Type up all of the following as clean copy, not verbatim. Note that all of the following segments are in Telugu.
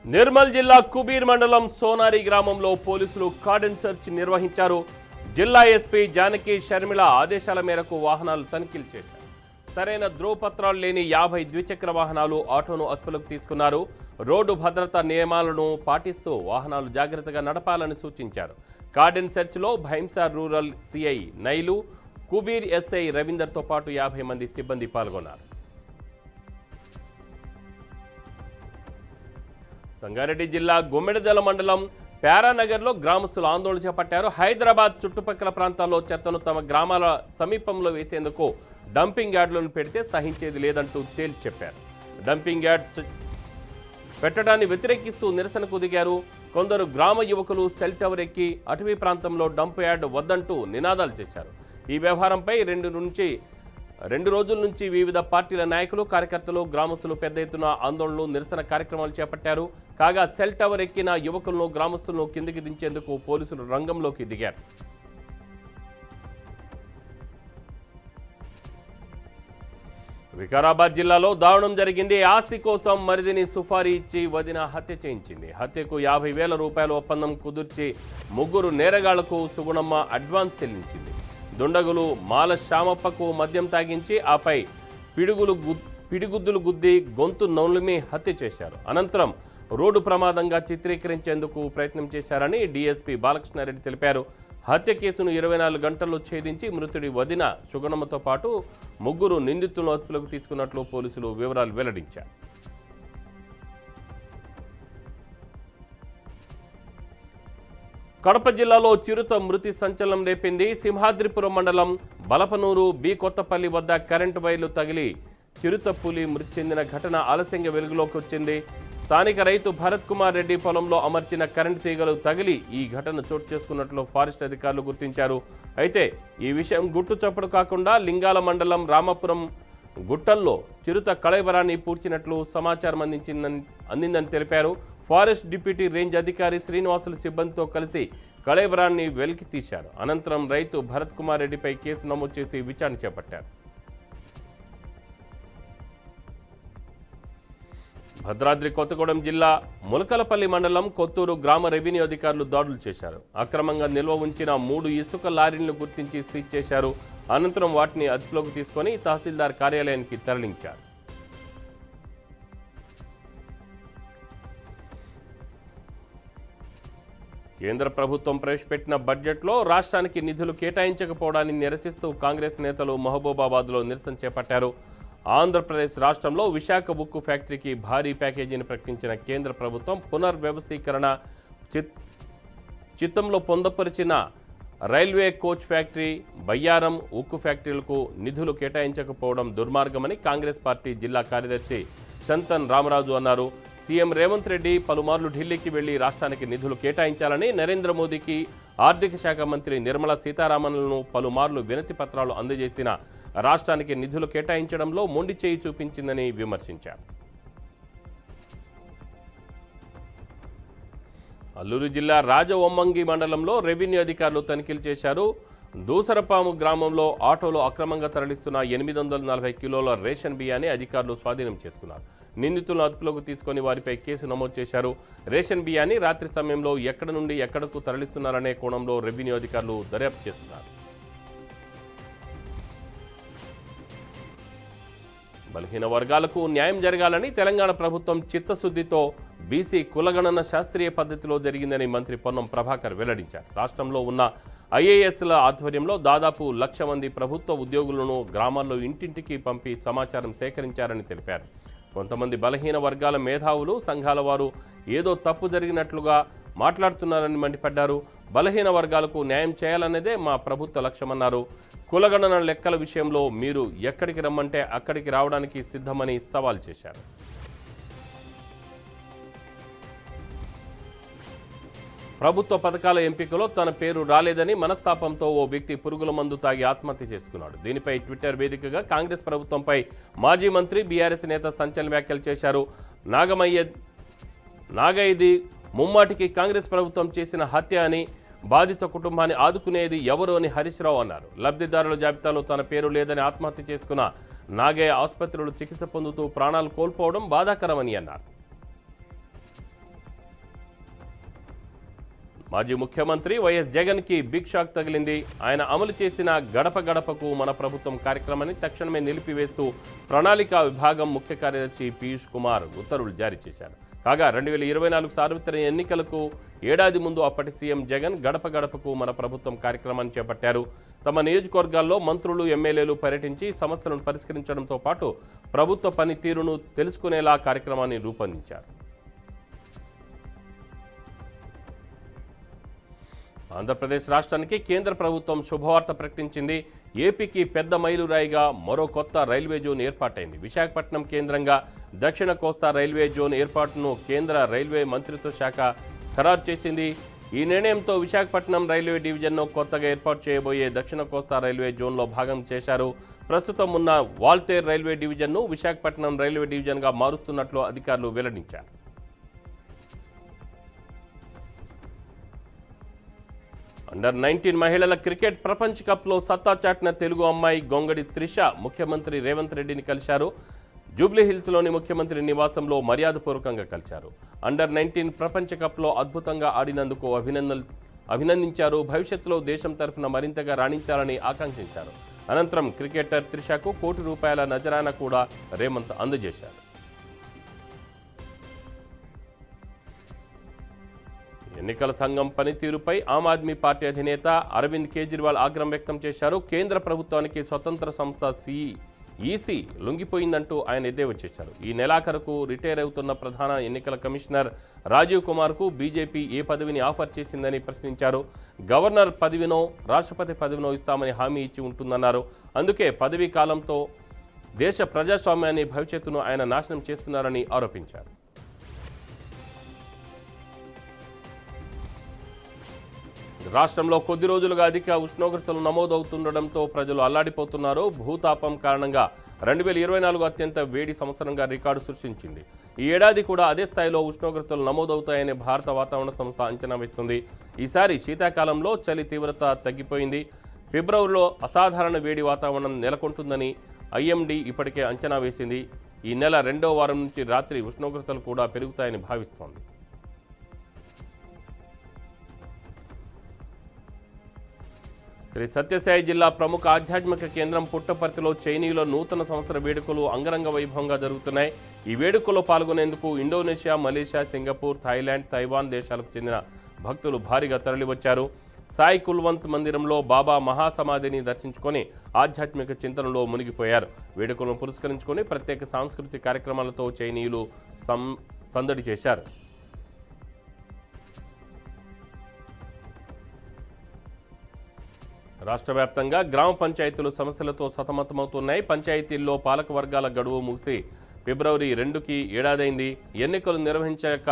నిర్మల్ జిల్లా కుబీర్ మండలం సోనారి గ్రామంలో పోలీసులు కార్డన్ సెర్చ్ నిర్వహించారు. జిల్లా ఎస్పీ జానకి షర్మిల ఆదేశాల మేరకు వాహనాలు తనిఖీలు చేశారు. సరైన ధ్రువపత్రాలు లేని 50 ద్విచక్ర వాహనాలు ఆటోను అదుపులోకి తీసుకున్నారు. రోడ్డు భద్రతా నియమాలను పాటిస్తూ వాహనాలు జాగ్రత్తగా నడపాలని సూచించారు. కార్డన్ సెర్చ్లో భైంసార్ రూరల్ సిఐ నైలు, కుబీర్ ఎస్ఐ రవీందర్తో పాటు 50 మంది సిబ్బంది పాల్గొన్నారు. సంగారెడ్డి జిల్లా గుమ్మిడిదల మండలం ప్యారానగర్లో గ్రామస్తులు ఆందోళన చేపట్టారు. హైదరాబాద్ చుట్టుపక్కల ప్రాంతాల్లో చెత్తను తమ గ్రామాల సమీపంలో వేసేందుకు డంపింగ్ యార్డులను పెడితే సహించేది లేదంటూ తేల్చి చెప్పారు. డంపింగ్ యార్డ్ పెట్టడాన్ని వ్యతిరేకిస్తూ నిరసనకు దిగారు. కొందరు గ్రామ యువకులు సెల్ టవర్ ఎక్కి అటవీ ప్రాంతంలో డంప్ యార్డ్ వద్దంటూ నినాదాలు చేశారు. ఈ వ్యవహారంపై రెండు రోజుల నుంచి వివిధ పార్టీల నాయకులు, కార్యకర్తలు, గ్రామస్తులు పెద్ద ఎత్తున ఆందోళనలు, నిరసన కార్యక్రమాలు చేపట్టారు. కాగా సెల్ టవర్ ఎక్కిన యువకులను, గ్రామస్తులను కిందికి దించేందుకు పోలీసులు రంగంలోకి దిగారు. వికారాబాద్ జిల్లాలో దారుణం జరిగింది. ఆస్తి కోసం మరిదిని సుఫారీ ఇచ్చి వదిన హత్య చేయించింది. హత్యకు 50,000 రూపాయల ఒప్పందం కుదిర్చి ముగ్గురు నేరగాళ్లకు సుగుణమ్మ అడ్వాన్స్ చెల్లించింది. దుండగులు మాల శ్యామప్పకు మద్యం తాగించి ఆపై పిడిగుద్దులు గుద్ది గొంతు నౌలిమి హత్య చేశారు. అనంతరం రోడ్డు ప్రమాదంగా చిత్రీకరించేందుకు ప్రయత్నం చేశారని డీఎస్పీ బాలకృష్ణారెడ్డి తెలిపారు. హత్య కేసును 24 గంటల్లో ఛేదించి మృతుడి వదిన సుగుణమ్మతో పాటు ముగ్గురు నిందితులను అదుపులోకి తీసుకున్నట్లు పోలీసులు వివరాలు వెల్లడించారు. కడప జిల్లాలో చిరుత మృతి సంచలనం రేపింది. సింహాద్రిపురం మండలం బలపనూరు బి కొత్తపల్లి వద్ద కరెంటు వైర్లు తగిలి చిరుత పులి మృతి చెందిన ఘటన ఆలస్యంగా వెలుగులోకి వచ్చింది. స్థానిక రైతు భరత్ కుమార్ రెడ్డి పొలంలో అమర్చిన కరెంటు తీగలు తగిలి ఈ ఘటన చోటు చేసుకున్నట్లు ఫారెస్ట్ అధికారులు గుర్తించారు. అయితే ఈ విషయం గుట్టు చప్పుడు కాకుండా లింగాల మండలం రామపురం గుట్టల్లో చిరుత కళేబరాన్ని పూడ్చినట్లు సమాచారం అందిందని తెలిపారు. ఫారెస్ట్ డిప్యూటీ రేంజ్ అధికారి శ్రీనివాసులు సిబ్బందితో కలిసి కళేబరాన్ని వెలికి తీశారు. అనంతరం రైతు భరత్ కుమార్ రెడ్డిపై కేసు నమోదు చేసి విచారణ చేపట్టారు. భద్రాద్రి కొత్తగూడెం జిల్లా ములకలపల్లి మండలం కొత్తూరు గ్రామ రెవెన్యూ అధికారులు దాడులు చేశారు. అక్రమంగా నిల్వ ఉంచిన 3 ఇసుక లారీలను గుర్తించి సీజ్ చేశారు. అనంతరం వాటిని అదుపులోకి తీసుకొని తహసీల్దార్ కార్యాలయానికి తరలించారు. కేంద్ర ప్రభుత్వం ప్రవేశపెట్టిన బడ్జెట్లో రాష్ట్రానికి నిధులు కేటాయించకపోవడాన్ని నిరసిస్తూ కాంగ్రెస్ నేతలు మహబూబాబాద్లో నిరసన చేపట్టారు. ఆంధ్రప్రదేశ్ రాష్ట్రంలో విశాఖ ఉక్కు ఫ్యాక్టరీకి భారీ ప్యాకేజీని ప్రకటించిన కేంద్ర ప్రభుత్వం పునర్వ్యవస్థీకరణ చిత్తంలో పొందపరిచిన రైల్వే కోచ్ ఫ్యాక్టరీ, బయ్యారం ఉక్కు ఫ్యాక్టరీలకు నిధులు కేటాయించకపోవడం దుర్మార్గమని కాంగ్రెస్ పార్టీ జిల్లా కార్యదర్శి శంతన్ రామరాజు అన్నారు. సీఎం రేవంత్ రెడ్డి పలుమార్లు ఢిల్లీకి వెళ్లి రాష్ట్రానికి నిధులు కేటాయించాలని నరేంద్ర మోదీకి ఆర్థిక శాఖ మంత్రి నిర్మలా సీతారామన్లను పలుమార్లు వినతి పత్రాలు అందజేసిన రాష్ట్రానికి నిధులు కేటాయించడంలో మొండి చేయి చూపించిందని విమర్శించారు. అల్లూరు జిల్లా రాజవొమ్మంగి మండలంలో రెవెన్యూ అధికారులు తనిఖీలు చేశారు. దూసరపాము గ్రామంలో ఆటోలో అక్రమంగా తరలిస్తున్న 840 కిలోల రేషన్ బియ్యాన్ని అధికారులు స్వాధీనం చేసుకున్నారు. నిందితులను అదుపులోకి తీసుకుని వారిపై కేసు నమోదు చేశారు. రేషన్ బియ్యాన్ని రాత్రి సమయంలో ఎక్కడి నుండి ఎక్కడకు తరలిస్తున్నారనే కోణంలో రెవెన్యూ అధికారులు దర్యాప్తు చేస్తున్నారు. బలహీన వర్గాలకు న్యాయం జరగాలని తెలంగాణ ప్రభుత్వం చిత్తశుద్ధితో బీసీ కులగణన శాస్త్రీయ పద్ధతిలో జరిగిందని మంత్రి పొన్నం ప్రభాకర్ వెల్లడించారు. రాష్ట్రంలో ఉన్న ఐఏఎస్ల ఆధ్వర్యంలో దాదాపు 1,00,000 మంది ప్రభుత్వ ఉద్యోగులను గ్రామాల్లో ఇంటింటికి పంపి సమాచారం సేకరించారని తెలిపారు. కొంతమంది బలహీన వర్గాల మేధావులు, సంఘాల వారు ఏదో తప్పు జరిగినట్లుగా మాట్లాడుతున్నారని మండిపడ్డారు. బలహీన వర్గాలకు న్యాయం చేయాలన్నదే మా ప్రభుత్వ లక్ష్యమన్నారు. కులగణన లెక్కల విషయంలో మీరు ఎక్కడికి రమ్మంటే అక్కడికి రావడానికి సిద్ధమని సవాల్ చేశారు. ప్రభుత్వ పథకాల ఎంపికలో తన పేరు రాలేదని మనస్తాపంతో ఓ వ్యక్తి పురుగుల మందు తాగి ఆత్మహత్య చేసుకున్నాడు. దీనిపై ట్విట్టర్ వేదికగా కాంగ్రెస్ ప్రభుత్వంపై మాజీ మంత్రి బీఆర్ఎస్ నేత సంచలన వ్యాఖ్యలు చేశారు. నాగయ్యది ముమ్మాటికి కాంగ్రెస్ ప్రభుత్వం చేసిన హత్య అని, బాధిత కుటుంబాన్ని ఆదుకునేది ఎవరు అని హరీష్ రావు అన్నారు. లబ్ధిదారుల జాబితాలో తన పేరు లేదని ఆత్మహత్య చేసుకున్న నాగయ్య ఆసుపత్రిలో చికిత్స పొందుతూ ప్రాణాలు కోల్పోవడం బాధాకరమని అన్నారు. మాజీ ముఖ్యమంత్రి వైఎస్ జగన్కి బిగ్ షాక్ తగిలింది. ఆయన అమలు చేసిన గడప గడపకు మన ప్రభుత్వం కార్యక్రమాన్ని తక్షణమే నిలిపివేస్తూ ప్రణాళికా విభాగం ముఖ్య కార్యదర్శి పీయూష్ కుమార్ ఉత్తర్వులు జారీ చేశారు. కాగా 2024 సార్వత్రిక ఎన్నికలకు ఏడాది ముందు అప్పటి సీఎం జగన్ గడప గడపకు మన ప్రభుత్వం కార్యక్రమాన్ని చేపట్టారు. తమ నియోజకవర్గాల్లో మంత్రులు, ఎమ్మెల్యేలు పర్యటించి సమస్యలను పరిష్కరించడంతో పాటు ప్రభుత్వ పనితీరును తెలుసుకునేలా కార్యక్రమాన్ని రూపొందించారు. ఆంధ్రప్రదేశ్ రాష్ట్రానికి కేంద్ర ప్రభుత్వం శుభవార్త ప్రకటించింది. ఏపీకి పెద్ద మైలురాయిగా మరో కొత్త రైల్వే జోన్ ఏర్పాటైంది. విశాఖపట్నం కేంద్రంగా దక్షిణ కోస్తా రైల్వే జోన్ ఏర్పాటును కేంద్ర రైల్వే మంత్రిత్వ శాఖ ఖరారు చేసింది. ఈ నిర్ణయంతో విశాఖపట్నం రైల్వే డివిజన్ను కొత్తగా ఏర్పాటు చేయబోయే దక్షిణ కోస్తా రైల్వే జోన్లో భాగం చేశారు. ప్రస్తుతం ఉన్న వాల్తేర్ రైల్వే డివిజన్ను విశాఖపట్నం రైల్వే డివిజన్గా మారుస్తున్నట్లు అధికారులు వెల్లడించారు. అండర్-19 మహిళల క్రికెట్ ప్రపంచ కప్లో సత్తా చాటిన తెలుగు అమ్మాయి గొంగడి త్రిష ముఖ్యమంత్రి రేవంత్ రెడ్డిని కలిశారు. జూబ్లీహిల్స్లోని ముఖ్యమంత్రి నివాసంలో మర్యాదపూర్వకంగా కలిశారు. అండర్-19 ప్రపంచ కప్లో అద్భుతంగా ఆడినందుకు అభినందించారు. భవిష్యత్తులో దేశం తరఫున మరింతగా రాణించాలని ఆకాంక్షించారు. అనంతరం క్రికెటర్ త్రిషకు ₹1 నజరానా కూడా రేవంత్ అందజేశారు. ఎన్నికల సంఘం పనితీరుపై ఆమ్ ఆద్మీ పార్టీ అధినేత అరవింద్ కేజ్రీవాల్ ఆగ్రహం వ్యక్తం చేశారు. కేంద్ర ప్రభుత్వానికి స్వతంత్ర సంస్థ ఈసీ లొంగిపోయిందంటూ ఆయన ఎద్దేవా చేశారు. ఈ నెలాఖరుకు రిటైర్ అవుతున్న ప్రధాన ఎన్నికల కమిషనర్ రాజీవ్ కుమార్కు బీజేపీ ఏ పదవిని ఆఫర్ చేసిందని ప్రశ్నించారు. గవర్నర్ పదవినో రాష్ట్రపతి పదవినో ఇస్తామని హామీ ఇచ్చి ఉంటుందన్నారు. అందుకే పదవీ కాలంతో దేశ ప్రజాస్వామ్యాన్ని, భవిష్యత్తును ఆయన నాశనం చేస్తున్నారని ఆరోపించారు. రాష్ట్రంలో కొద్ది రోజులుగా అధిక ఉష్ణోగ్రతలు నమోదవుతుండటంతో ప్రజలు అల్లాడిపోతున్నారు. భూతాపం కారణంగా 2024 అత్యంత వేడి సంవత్సరంగా రికార్డు సృష్టించింది. ఈ ఏడాది కూడా అదే స్థాయిలో ఉష్ణోగ్రతలు నమోదవుతాయని భారత వాతావరణ సంస్థ అంచనా వేస్తుంది. ఈసారి శీతాకాలంలో చలి తీవ్రత తగ్గిపోయింది. ఫిబ్రవరిలో అసాధారణ వేడి వాతావరణం నెలకొంటుందని ఐఎండీ ఇప్పటికే అంచనా వేసింది. ఈ నెల 2వ వారం నుంచి రాత్రి ఉష్ణోగ్రతలు కూడా పెరుగుతాయని భావిస్తోంది. శ్రీ సత్యసాయి జిల్లా ప్రముఖ ఆధ్యాత్మిక కేంద్రం పుట్టపర్తిలో చైనీయుల నూతన సంవత్సర వేడుకలు అంగరంగ వైభవంగా జరుగుతున్నాయి. ఈ వేడుకల్లో పాల్గొనేందుకు Indonesia, Malaysia, Singapore, Thailand, Taiwan దేశాలకు చెందిన భక్తులు భారీగా తరలివచ్చారు. సాయి కుల్వంత్ మందిరంలో బాబా మహాసమాధిని దర్శించుకొని ఆధ్యాత్మిక చింతనలో మునిగిపోయారు. వేడుకలను పురస్కరించుకొని ప్రత్యేక సాంస్కృతిక కార్యక్రమాలతో చైనీయులు సందడి చేశారు. రాష్ట్ర వ్యాప్తంగా గ్రామ పంచాయతీలు సమస్యలతో సతమతమవుతున్నాయి. పంచాయతీల్లో పాలక వర్గాల గడువు ముగిసి ఫిబ్రవరి 2కి ఏడాదైంది. ఎన్నికలు నిర్వహించాక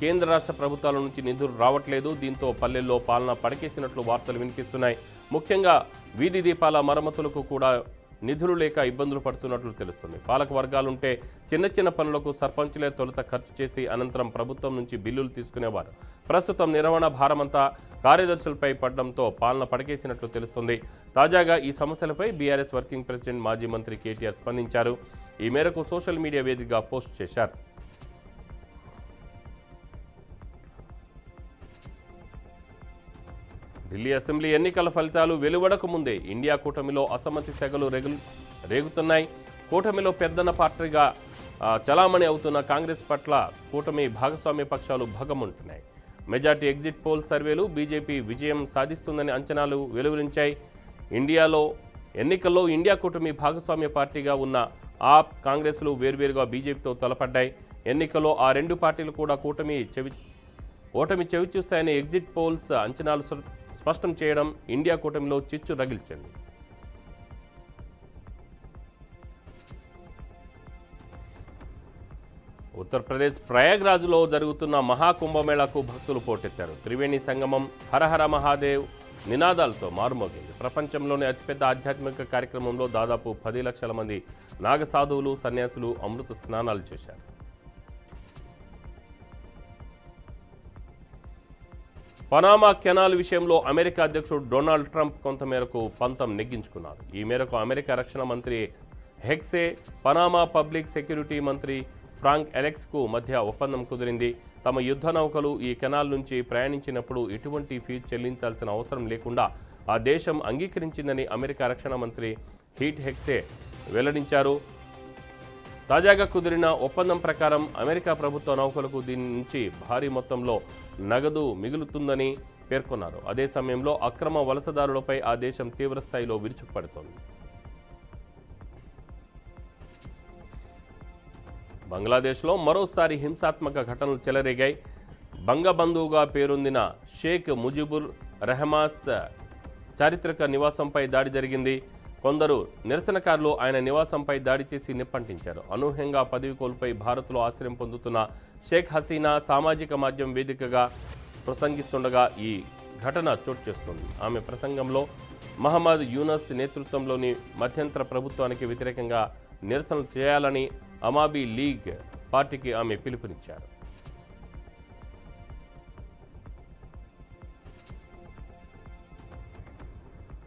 కేంద్ర రాష్ట్ర ప్రభుత్వాల నుంచి నిధులు రావట్లేదు. దీంతో పల్లెల్లో పాలన పడకేసినట్లు వార్తలు వినిపిస్తున్నాయి. ముఖ్యంగా వీధి దీపాల మరమ్మతులకు కూడా నిధులు లేక ఇబ్బందులు పడుతున్నట్లు తెలుస్తుంది. పాలక వర్గాలుంటే చిన్న చిన్న పనులకు సర్పంచులే తొలుత ఖర్చు చేసి అనంతరం ప్రభుత్వం నుంచి బిల్లులు తీసుకునేవారు. ప్రస్తుతం నిర్వహణ భారమంతా కార్యదర్శులపై పడడంతో పాలన పడకేసినట్లు తెలుస్తుంది. తాజాగా ఈ సమస్యలపై బీఆర్ఎస్ వర్కింగ్ ప్రెసిడెంట్ మాజీ మంత్రి కేటీఆర్ స్పందించారు. ఈ మేరకు సోషల్ మీడియా వేదికగా పోస్ట్ చేశారు. ఢిల్లీ అసెంబ్లీ ఎన్నికల ఫలితాలు వెలువడక ముందే ఇండియా కూటమిలో అసమ్మతి సెగలు రేగుతున్నాయి. కూటమిలో పెద్దన పార్టీగా చలామణి అవుతున్న కాంగ్రెస్ పట్ల కూటమి భాగస్వామ్య పక్షాలు భగమంటున్నాయి. మెజార్టీ ఎగ్జిట్ పోల్ సర్వేలు బీజేపీ విజయం సాధిస్తుందని అంచనాలు వెలువరించాయి. ఎన్నికల్లో ఇండియా కూటమి భాగస్వామ్య పార్టీగా ఉన్న ఆప్, కాంగ్రెస్లు వేర్వేరుగా బీజేపీతో తలపడ్డాయి. ఎన్నికల్లో ఆ రెండు పార్టీలు కూడా ఓటమి చవిచూస్తాయని ఎగ్జిట్ పోల్స్ అంచనాలు స్పష్టం చేయడం ఇండియా కూటమిలో చిచ్చు రగిల్చింది. ఉత్తరప్రదేశ్ ప్రయాగ్రాజ్లో జరుగుతున్న మహాకుంభమేళాకు భక్తులు పోటెత్తారు. త్రివేణి సంగమం, హరహర మహాదేవ్ నినాదాలతో మారుమోగింది. ప్రపంచంలోనే అతిపెద్ద ఆధ్యాత్మిక కార్యక్రమంలో దాదాపు 10 లక్షల మంది నాగసాధువులు, సన్యాసులు అమృత స్నానాలు చేశారు. పనామా కెనాల్ విషయంలో అమెరికా అధ్యక్షుడు డొనాల్డ్ ట్రంప్ కొంతమేరకు పంతం నెగ్గించుకున్నారు. ఈ మేరకు అమెరికా రక్షణ మంత్రి హెక్సే, పనామా పబ్లిక్ సెక్యూరిటీ మంత్రి ఫ్రాంక్ ఎలెక్స్కు మధ్య ఒప్పందం కుదిరింది. తమ యుద్ధ నౌకలు ఈ కెనాల్ నుంచి ప్రయాణించినప్పుడు ఎటువంటి ఫీజు చెల్లించాల్సిన అవసరం లేకుండా ఆ దేశం అంగీకరించిందని అమెరికా రక్షణ మంత్రి పీట్ హెగ్సేత్ వెల్లడించారు. తాజాగా కుదిరిన ఒప్పందం ప్రకారం అమెరికా ప్రభుత్వ నౌకలకు దీని నుంచి భారీ మొత్తంలో నగదు మిగులుతుందని పేర్కొన్నారు. అదే సమయంలో అక్రమ వలసదారులపై ఆ దేశం తీవ్రస్థాయిలో విరుచుకుపడుతోంది. బంగ్లాదేశ్లో మరోసారి హింసాత్మక ఘటనలు చెలరేగాయి. బంగబంధువుగా పేరొందిన షేక్ ముజిబుర్ రెహమాస్ చారిత్రక నివాసంపై దాడి జరిగింది. కొందరు నిరసనకారులు ఆయన నివాసంపై దాడి చేసి నిప్పంటించారు. అనూహ్యంగా పదవి కోల్పోయి భారత్లో ఆశ్రయం పొందుతున్న షేక్ హసీనా సామాజిక మాధ్యమం వేదికగా ప్రసంగిస్తుండగా ఈ ఘటన చోటు చేస్తుంది. ఆమె ప్రసంగంలో మహమ్మద్ యూనస్ నేతృత్వంలోని మధ్యంతర ప్రభుత్వానికి వ్యతిరేకంగా నిరసనలు చేయాలని అమాబీ లీగ్ పార్టీకి ఆమె పిలుపునిచ్చారు.